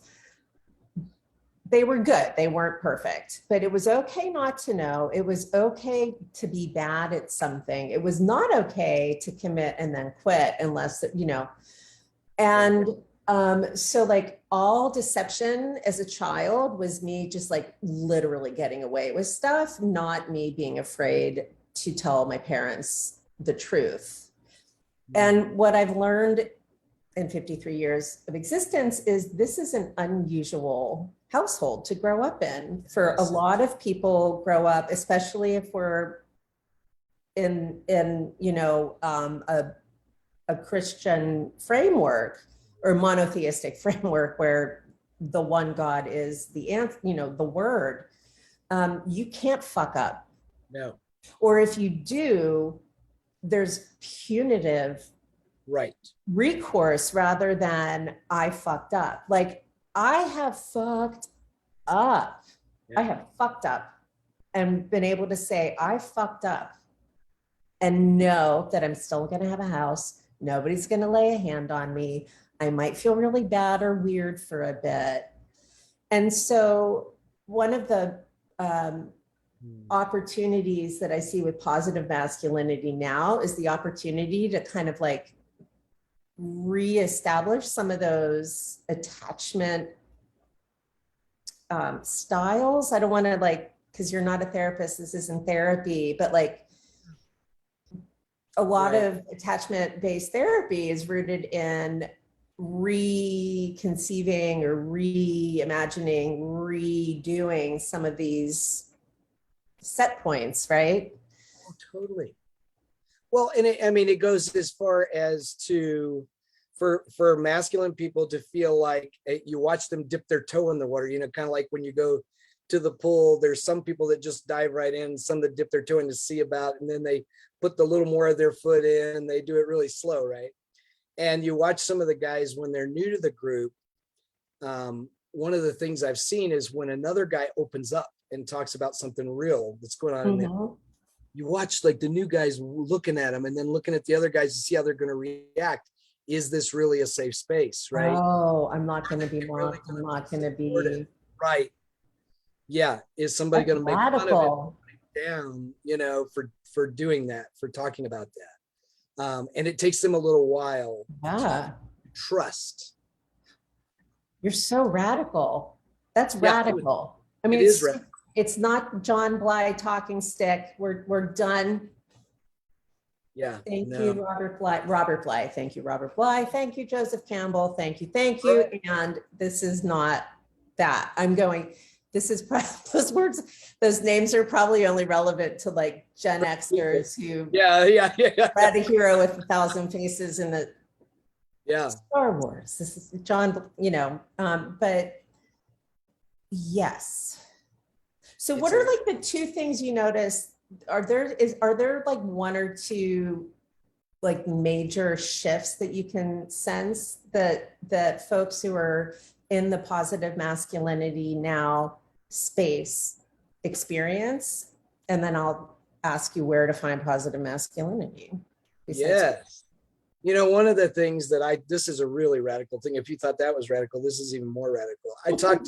They were good. They weren't perfect, but it was okay not to know. It was okay to be bad at something. It was not okay to commit and then quit unless, you know, and so like all deception as a child was me just like literally getting away with stuff, not me being afraid to tell my parents the truth. And what I've learned in 53 years of existence is this is an unusual household to grow up in. For a lot of people grow up, especially if we're in you know, a Christian framework or monotheistic framework where the one God is the answer, you know, the word, you can't fuck up. No. Or if you do, there's punitive recourse rather than I fucked up. Like I have fucked up. I have fucked up and been able to say I fucked up and know that I'm still going to have a house. Nobody's going to lay a hand on me. I might feel really bad or weird for a bit. And so one of the opportunities that I see with positive masculinity now is the opportunity to kind of like reestablish some of those attachment styles. I don't want to like, because you're not a therapist, this isn't therapy, but like a lot of attachment-based therapy is rooted in reconceiving or reimagining, redoing some of these set points, right? Oh, totally. Well, and I mean, it goes as far as to, for masculine people to feel like you watch them dip their toe in the water, you know, kind of like when you go to the pool, there's some people that just dive right in, some that dip their toe in to see about, and then they put the little more of their foot in, they do it really slow, right? And you watch some of the guys when they're new to the group. One of the things I've seen is when another guy opens up and talks about something real that's going on in there, you watch like the new guys looking at him and then looking at the other guys to see how they're going to react. Is this really a safe space, right? Oh, I'm not going to be mocked. I'm not going to be right. Yeah, is somebody going to make fun of it down, you know, for doing that, for talking about that? And it takes them a little while to trust. You're so radical. That's radical. I mean, it's not John Bly talking stick. We're done. Yeah. Thank you, Robert Bly. Robert Bly. Thank you, Robert Bly. Thank you, Joseph Campbell. Thank you. Thank you. And this is not that. I'm going, this is those words, those names are probably only relevant to like Gen Xers who read A Hero with 1,000 Faces in the Star Wars. This is John, you know, but yes. So what are like the two things you notice? Are there like one or two like major shifts that you can sense that folks who are in the positive masculinity now space experience? And then I'll ask you where to find positive masculinity. Yes. You know, one of the things that this is a really radical thing. If you thought that was radical, this is even more radical. I talk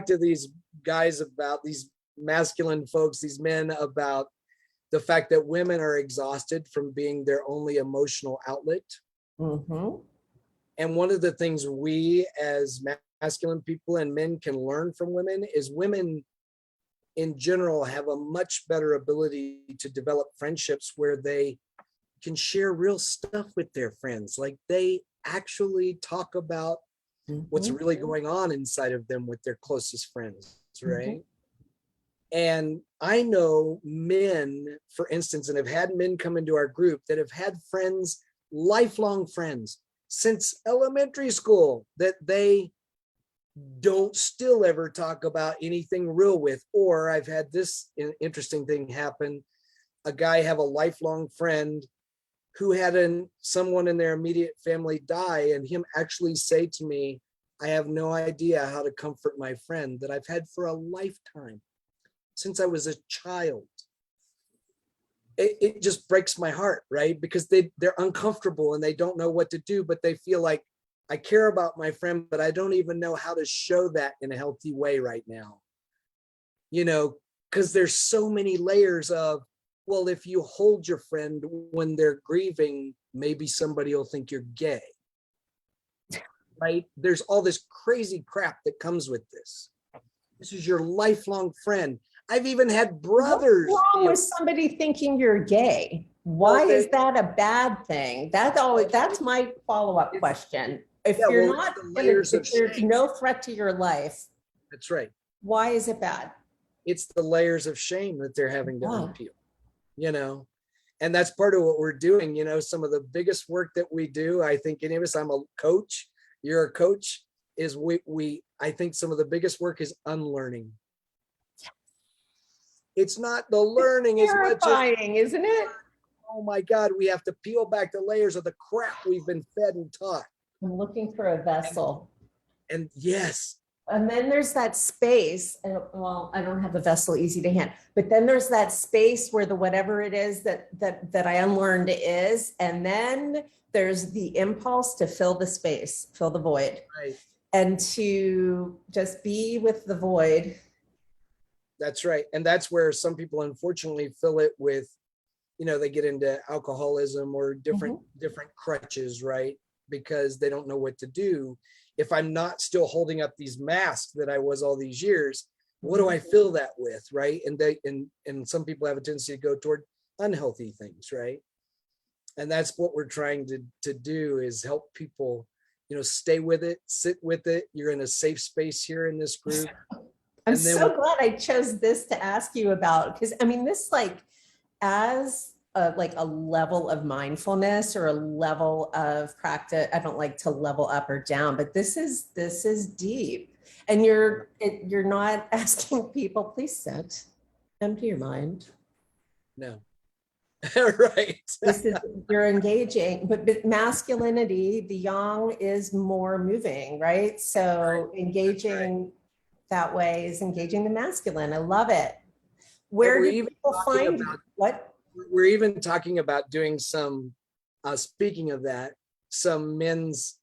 to these guys about these masculine folks, these men, about the fact that women are exhausted from being their only emotional outlet. And one of the things we as masculine people and men can learn from women is women in general have a much better ability to develop friendships where they can share real stuff with their friends. Like they actually talk about what's really going on inside of them with their closest friends, right? And I know men, for instance, and have had men come into our group that have had friends, lifelong friends since elementary school, that they don't still ever talk about anything real with. Or I've had this interesting thing happen. A guy have a lifelong friend who had someone in their immediate family die, and him actually say to me, I have no idea how to comfort my friend that I've had for a lifetime since I was a child. It just breaks my heart, right? Because they're uncomfortable and they don't know what to do, but they feel like, I care about my friend, but I don't even know how to show that in a healthy way right now. Because there's so many layers of, well, if you hold your friend when they're grieving, maybe somebody will think you're gay. Right? There's all this crazy crap that comes with this. This is your lifelong friend. I've even had brothers. What's wrong with somebody thinking you're gay? Why is that a bad thing? That's my follow-up question. If you're not, if there's no threat to your life. That's right. Why is it bad? It's the layers of shame that they're having to unpeel, and that's part of what we're doing. Some of the biggest work that we do, I think any of us, I'm a coach, you're a coach, is I think some of the biggest work is unlearning. It's not the learning as much as terrifying, isn't it? Oh my God, we have to peel back the layers of the crap we've been fed and taught. I'm looking for a vessel. And yes. And then there's that space, and well, I don't have a vessel easy to hand, but then there's that space where the whatever it is that I unlearned is, and then there's the impulse to fill the space, fill the void, right, and to just be with the void. That's right. And that's where some people unfortunately fill it with, they get into alcoholism or different crutches, right? Because they don't know what to do. If I'm not still holding up these masks that I was all these years, what do I fill that with, right? And some people have a tendency to go toward unhealthy things, right? And that's what we're trying to do, is help people, stay with it, sit with it. You're in a safe space here in this group. I'm so glad I chose this to ask you about, because I mean, this as a level of mindfulness or a level of practice. I don't like to level up or down, but this is deep. And you're not asking people, please sit, empty your mind. No. Right. You're engaging, but masculinity, the yang is more moving, right? So engaging that way is engaging the masculine. I love it. Where do people find what? We're even talking about doing some, speaking of that, some men's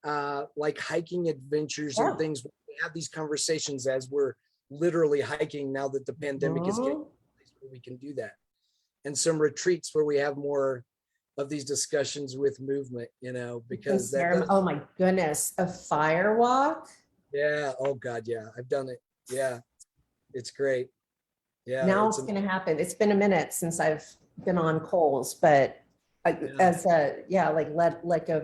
like hiking adventures and things. We have these conversations as we're literally hiking now that the pandemic is getting to a place where we can do that. And some retreats where we have more of these discussions with movement, because oh my goodness, a fire walk. Yeah. Oh God. Yeah. I've done it. Yeah. It's great. Yeah. Now it's going to happen. It's been a minute since I've been on coals, but let go of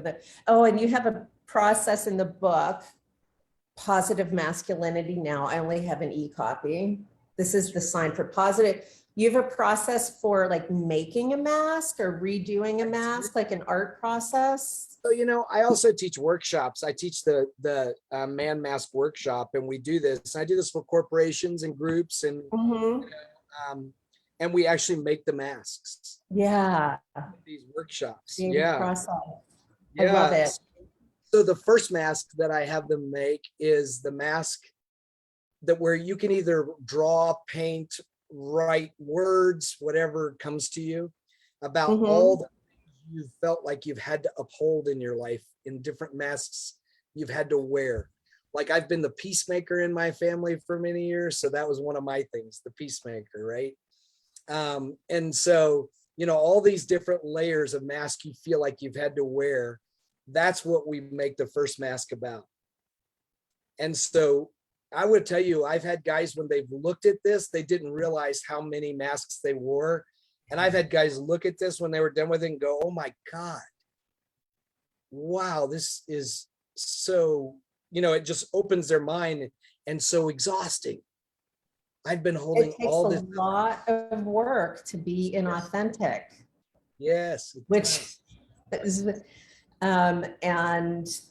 that. Oh, and you have a process in the book, Positive Masculinity Now. I only have an e-copy. This is the sign for positive. You have a process for making a mask or redoing a mask, like an art process. So, I also teach workshops. I teach the man mask workshop, and we do this. I do this for corporations and groups, and and we actually make the masks. Yeah. These workshops. Process. I love it. So the first mask that I have them make is the mask where you can either draw, paint, write words, whatever comes to you about all the things you felt like you've had to uphold in your life in different masks you've had to wear. Like I've been the peacemaker in my family for many years. So that was one of my things, the peacemaker, right? And so, all these different layers of mask you feel like you've had to wear. That's what we make the first mask about. And so I would tell you, I've had guys when they've looked at this, they didn't realize how many masks they wore. And I've had guys look at this when they were done with it and go, oh my God, wow, this is so, it just opens their mind and so exhausting. I've been holding all this. It takes a lot of work to be inauthentic. Yes. Which is, as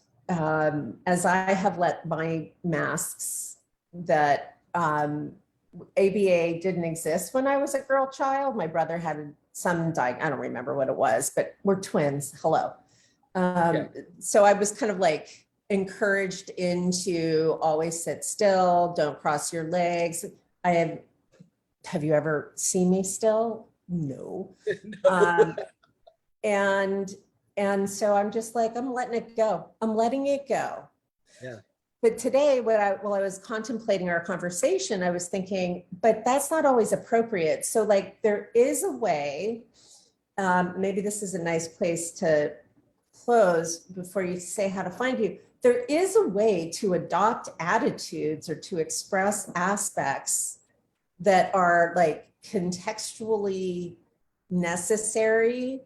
I have let my masks that ABA didn't exist when I was a girl child. My brother had some I don't remember what it was, but we're twins. Hello. So I was kind of like encouraged into always sit still, don't cross your legs. Have you ever seen me still? No. No. And so I'm just like, I'm letting it go. I'm letting it go. Yeah. But today, while I was contemplating our conversation, I was thinking, but that's not always appropriate. So like, there is a way, maybe this is a nice place to close before you say how to find you. There is a way to adopt attitudes or to express aspects that are like contextually necessary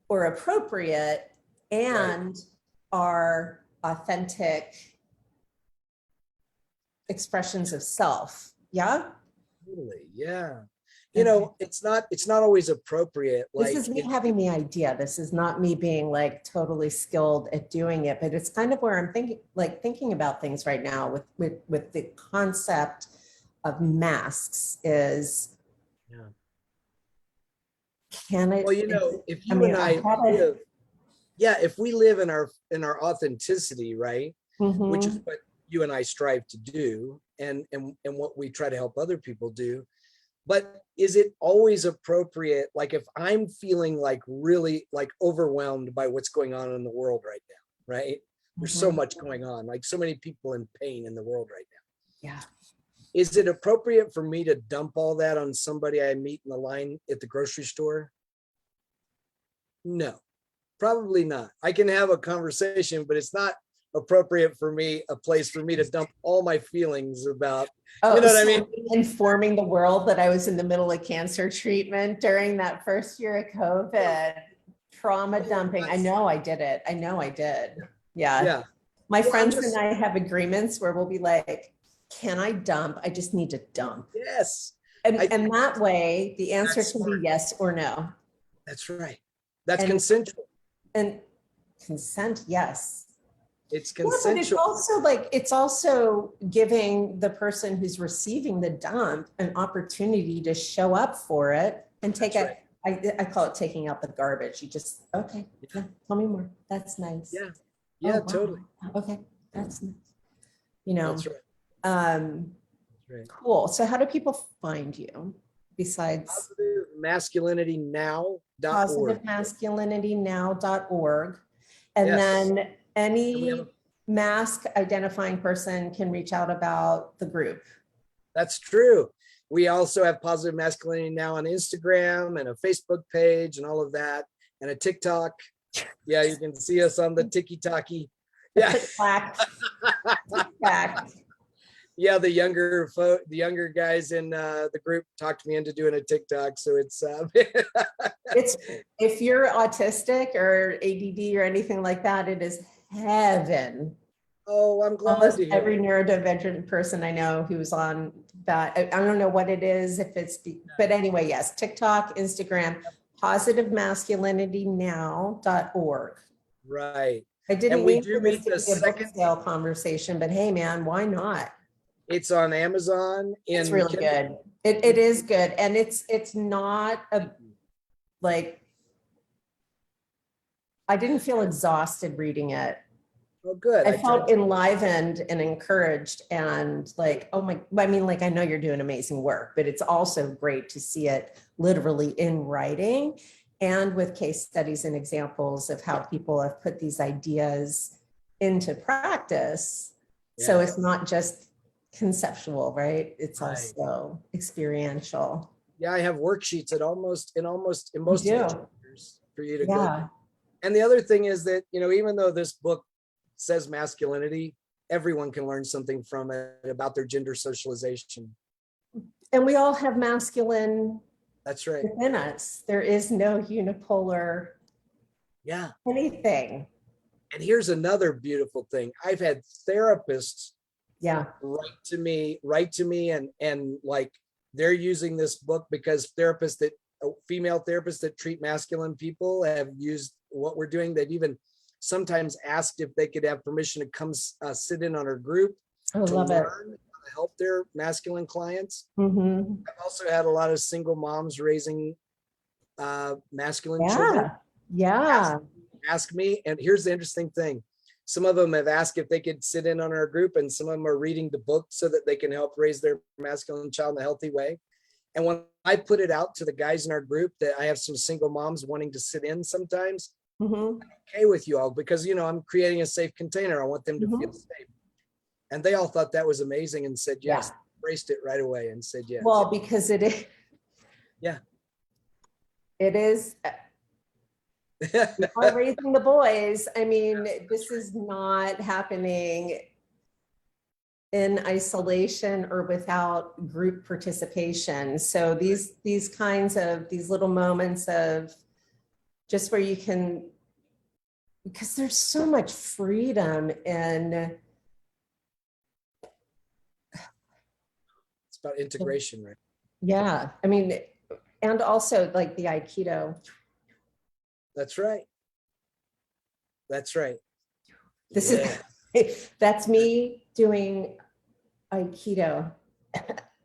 or appropriate and are authentic expressions of self. Yeah. Totally. Yeah. It's not always appropriate. This is me having the idea. This is not me being like totally skilled at doing it, but it's kind of where I'm thinking about things right now with the concept of masks is, can it? Well, if you and I live, if we live in our authenticity, right, which is what you and I strive to do, and what we try to help other people do. But is it always appropriate? Like if I'm feeling like really like overwhelmed by what's going on in the world right now, right? There's so much going on, like so many people in pain in the world right now. Yeah. Is it appropriate for me to dump all that on somebody I meet in the line at the grocery store? No, probably not. I can have a conversation, but it's not appropriate for me, a place for me to dump all my feelings about, you know what I mean? Informing the world that I was in the middle of cancer treatment during that first year of COVID, trauma dumping. I know I did it. I know I did. Yeah. My friends and I have agreements where we'll be like, can I dump? I just need to dump. Yes. And that way the answer can be yes or no. That's right. That's consensual. And consent, yes. It's consensual. But it's also giving the person who's receiving the dump an opportunity to show up for it and take I call it taking out the garbage. You just, okay, yeah, tell me more. That's nice. Yeah. Oh, wow. Totally. Okay, that's nice. That's right. Cool. So how do people find you besides PositiveMasculinityNow.org? PositiveMasculinityNow.org. And then any mask identifying person can reach out about the group. That's true. We also have Positive Masculinity Now on Instagram and a Facebook page and all of that, and a TikTok. Yeah, you can see us on the TikTok-y. Yeah. Yeah, the younger guys in the group talked me into doing a TikTok, so it's if you're autistic or ADD or anything like that, it is heaven. Oh, I'm glad. Almost every neurodivergent person I know who's on that, I don't know what it is, if it's, but anyway, yes, TikTok, Instagram, PositiveMasculinityNow.org. Right. I didn't mean for this to be a book sale conversation, but hey, man, why not? It's on Amazon. It's really good. It is good, and it's not like, I didn't feel exhausted reading it. Oh, good. I felt enlivened and encouraged, and like, oh my, I mean, like, I know you're doing amazing work, but it's also great to see it literally in writing and with case studies and examples of how people have put these ideas into practice. Yeah. So it's not just conceptual, right? It's also experiential. Yeah, I have worksheets in most of the chapters for you to go. And the other thing is that, even though this book says masculinity, everyone can learn something from it about their gender socialization. And we all have masculine That's right. within us. There is no unipolar anything. And here's another beautiful thing. I've had therapists write to me and like they're using this book because female therapists that treat masculine people have used what we're doing. They've even sometimes asked if they could have permission to come sit in on our group I to love learn it. how to help their masculine clients. Mm-hmm. I've also had a lot of single moms raising masculine children. Yeah. Ask me, and here's the interesting thing. Some of them have asked if they could sit in on our group, and some of them are reading the book so that they can help raise their masculine child in a healthy way. And when I put it out to the guys in our group that I have some single moms wanting to sit in sometimes, I'm okay with you all because, I'm creating a safe container. I want them to feel safe. And they all thought that was amazing and said yes, embraced it right away and said yes. Well, because it is. Yeah. It is. Are raising the boys. I mean, this is not happening in isolation or without group participation. So these little moments of just where you can, because there's so much freedom in. It's about integration, right? Yeah. I mean, and also like the Aikido. That's right. That's right. This is, that's me doing Aikido.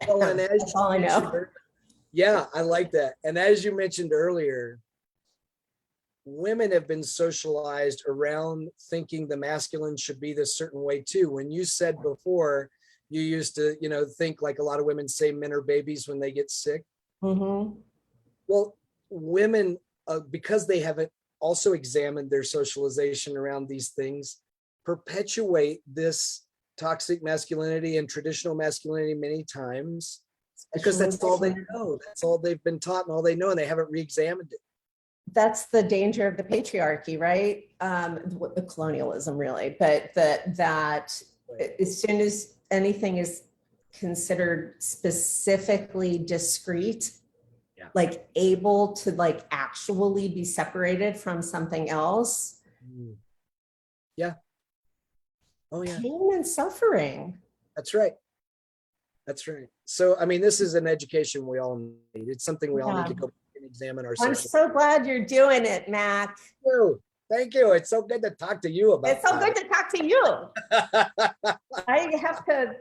Well, and as that's all I know. Yeah, I like that. And as you mentioned earlier, women have been socialized around thinking the masculine should be this certain way too. When you said before, you used to, think like a lot of women say men are babies when they get sick. Well, women, because they haven't also examined their socialization around these things, perpetuate this toxic masculinity and traditional masculinity many times because that's all they know. That's all they've been taught and all they know, and they haven't re-examined it. That's the danger of the patriarchy, right? The colonialism, really, but that as soon as anything is considered specifically discrete, like able to like actually be separated from something else. Yeah. Oh yeah. Pain and suffering. That's right. That's right. So, I mean, this is an education we all need. It's something we all need to go and examine ourselves. I'm so glad you're doing it, Mac. Thank you. It's so good to talk to you about it. It's so good to talk to you. I have to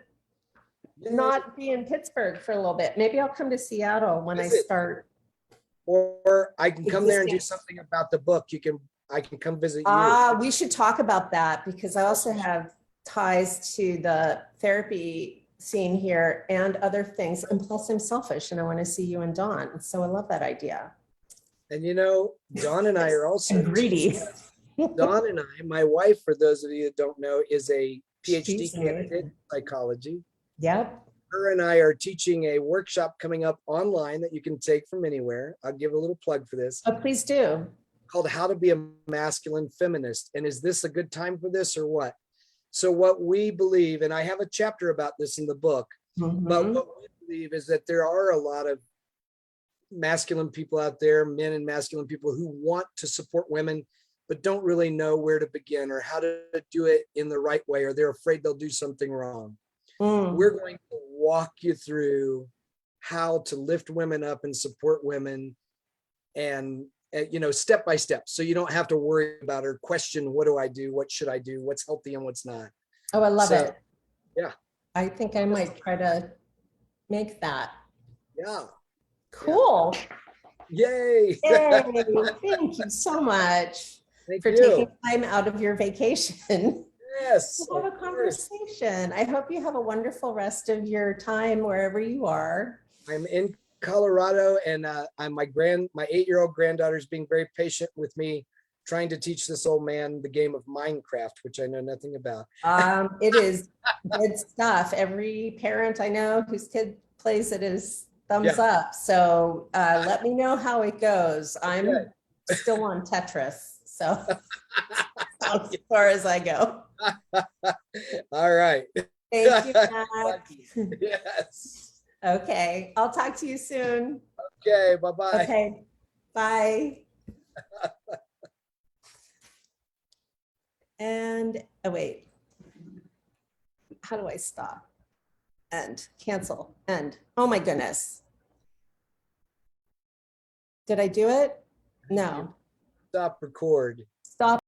not be in Pittsburgh for a little bit. Maybe I'll come to Seattle when I start. Or I can come there and do something about the book. I can come visit you. We should talk about that because I also have ties to the therapy scene here and other things. And plus I'm selfish and I want to see you and Dawn. So I love that idea. And Dawn and I are also greedy. Dawn and I, my wife, for those of you that don't know, is a PhD candidate in psychology. Yep. Her and I are teaching a workshop coming up online that you can take from anywhere. I'll give a little plug for this. Oh, please do. Called How to Be a Masculine Feminist. And is this a good time for this or what? So what we believe, and I have a chapter about this in the book, but what we believe is that there are a lot of masculine people out there, men and masculine people who want to support women, but don't really know where to begin or how to do it in the right way, or they're afraid they'll do something wrong. We're going to walk you through how to lift women up and support women and step by step. So you don't have to worry about or question, what do I do? What should I do? What's healthy and what's not? Oh, I love it. Yeah. I think I might try to make that. Yeah. Cool. Yeah. Yay. Yay. Thank you so much for taking time out of your vacation. Yes. We'll have a conversation. I hope you have a wonderful rest of your time wherever you are. I'm in Colorado, and my 8-year-old granddaughter is being very patient with me, trying to teach this old man the game of Minecraft, which I know nothing about. It is good stuff. Every parent I know whose kid plays it is thumbs up. So let me know how it goes. I'm still on Tetris. So that's as far as I go. All right. Thank you, Mac. Yes. Okay, I'll talk to you soon. Okay, bye-bye. Okay, bye. And, oh wait. How do I stop? End, cancel, end. Oh my goodness. Did I do it? No. Stop record. Stop.